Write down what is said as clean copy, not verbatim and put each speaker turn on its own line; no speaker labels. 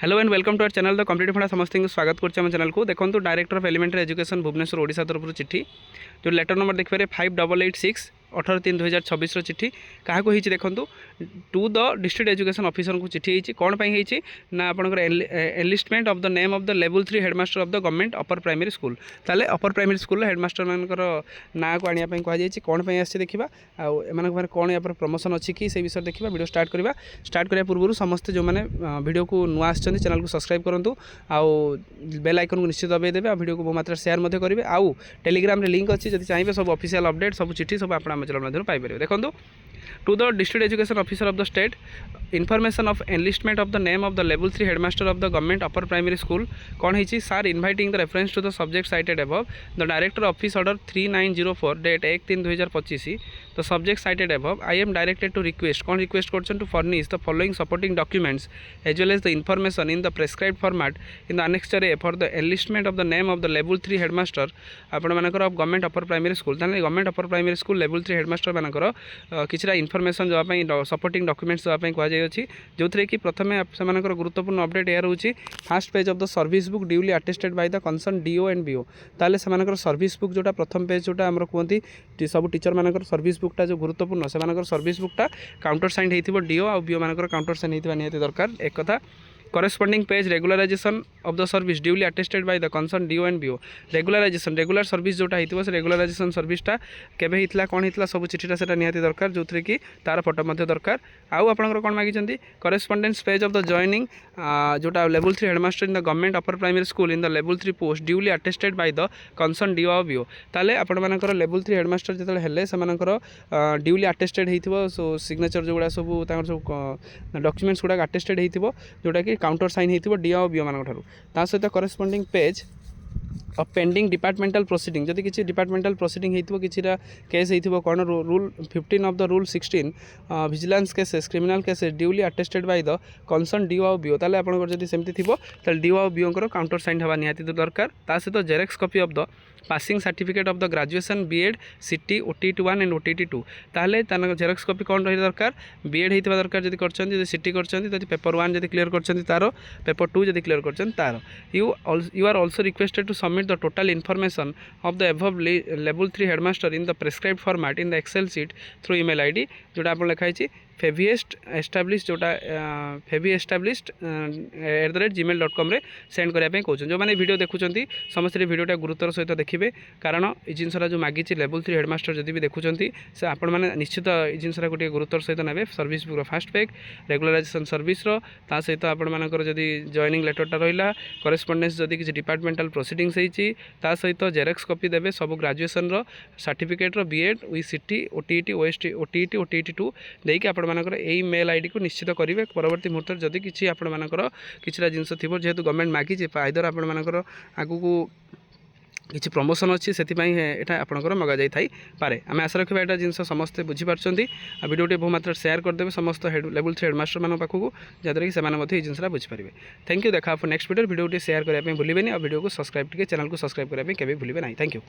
Hello and welcome to our channel the competitive funda समस्त को स्वागत करम चैनल को देखो director of elementary education Bhubaneswar Odisha तरफ चिठी जो लेटर नंबर देखिए 5886 18/3/2026 चिठी क्या देखो to the district education officer को चिठी होती कौन पर ना आपंकर enlistment of the name of the level 3 headmaster of the government upper primary school ताले अपर प्राइमरी स्कूल हेडमास्टर मानकर ना को आने कहुई कौन पर आसी देखा आम कौन या प्रमोशन अच्छी कि से विषय देखा वीडियो स्टार्ट करने पूर्व समस्त जो मैंने वीडियो को नुआ आसछन चैनल को सब्सक्राइब करूँ आउ बेल आइकन को निश्चित दबाई देवे वीडियो को बहु मात्रा शेयर करेंगे आउ टेलीग्राम लिंक अच्छी जब चाहिए सब ऑफिशियल अपडेट सब चिठी सब आप पाइपर देखो to the district education officer of the state information of enlistment of the name of the level 3 headmaster of the government upper primary school कौन है sir inviting the reference to the subject cited above the director office order 3904 date 1/3/2025 the subject cited above I am directed to request कौन request करछन to furnish the following supporting documents as well as the information in the prescribed format in the annexure A for the enlistment of the name of the level 3 headmaster आपण मानकर of government upper primary school ताने government upper primary school level 3 headmaster मानकर किछरा information देवाई supporting documents देवाई कहुई जो थे कि प्रथम से गुरुत्वपूर्ण अपडेट यह रोचे fast page of the service book duly attested by the concern DO and BO ताले से सर्विस बुक जोटा प्रथम पेज जोटा आम कहते सब टीचर मानकर सर्विस बुकटा जो गुरुत्वपूर्ण से सर्विस बुकटा काउंटर साइन हो डीओ आ बीओ मानकर काउंटर साइन होता निहाती दरकार एक कथा corresponding page regularization of the service duly attested by the concerned DO and BO regularization regular service जोटा होता है regularization सर्विसटा केबे हितला कौन हितला सब चिठीटा सेटा निहाती दरकार जो थे कि तार फोटो मध्य दरकार आउ आपनकर कौन मागिचंती correspondence page of the joining जोटा level 3 headmaster in the government upper primary school in the level 3 post duly attested by the concern DO और BO ताले आपण मानकर लेवल 3 हेडमास्टर जतले हेले से मानकर ड्यूली अटेस्टेड हेतिबो सो सिग्नेचर जोगुडा सब तांकर सब डॉक्यूमेंट्स गुडा अटेस्टेड हेतिबो जोटा कि काउंटर साइन हो डीओ और बीओ मान सहित corresponding page of pending departmental proceeding जदि किसी डिपार्टमेंटल प्रोसीडिंग हो किसी केस हो कौन rule 15 of the rule 16 vigilance cases criminal cases duly attested by the concern DO और बीओ ताले आपन जदि सेमती थिबो ताले डीओ और बीओ काउंटर साइन हवा निहाती दरकार ता सहित xerox copy of the passing certificate of the graduation BEd CT OTT 1 and OTT 2 ताले तान जेरेक्स कॉपी कौन रही दरकार बीएड होता दरकार जदि करछन जदि सीटी करछन जदि पेपर 1 जदि क्लियर करछन तारो पेपर 2 जदि क्लियर करछन तारो you are also requested to submit the total information of the above level 3 headmaster in the prescribed format in the excel sheet through email ID जोटा आपन लिखाई फेविएस्ट एस्टाब्लिश जोटा फेवी एस्टाब्लिश्ड @gmail.com रे send करने कहते जो मैंने वीडियो देखुं समस्त वीडियोटा गुरुत्वर सहित देखिए कारण ये जिनसा जो मागी लेवल 3 हेडमास्टर जब भी देखुं से आपण मैंने निश्चित ये जिनसा गोटे गुरुत्वर सहित ने service book fast pack regularisation service ता सहित आपर जदि जॉइनिंग लेटरटा रहा करेस्पॉन्डेंस जदि किसी डिपार्टमेंटल प्रोसीडिंग्स होता सहित जेरेक्स कॉपी देवे सब ग्रेजुएशन सर्टिफिकेट बीएड वी सीटी ओटीटी ओटीटी ओटीटी 2 देकी आपण मानकर यही मेल आईडी को निश्चित करेंगे परवर्ती मुहूर्त जदि किसी आपण मानकर किसी जिनस थी जेहेतु गवर्नमेंट मागी आइदर आपण मानकर आगु को किसी प्रमोशन अच्छी से यहाँ आपंकर मगा जाई पारे आम आशा रखा यहाँ जिन समस्ते बुझीपार्टी वीडियो बहुत मात्रा शेयर करदे समस्त लेवल 3 हेडमास्टर मान पाखक जहाँद्वारा कि से जिनसा बुझीपारे थैंक यू देखा आप नेक्स्ट वीडियो शेयर करने भूलें और वीडियो को सब्सक्राइब चैनल को सब्सक्राइब करने के भूलें ना थैंक यू।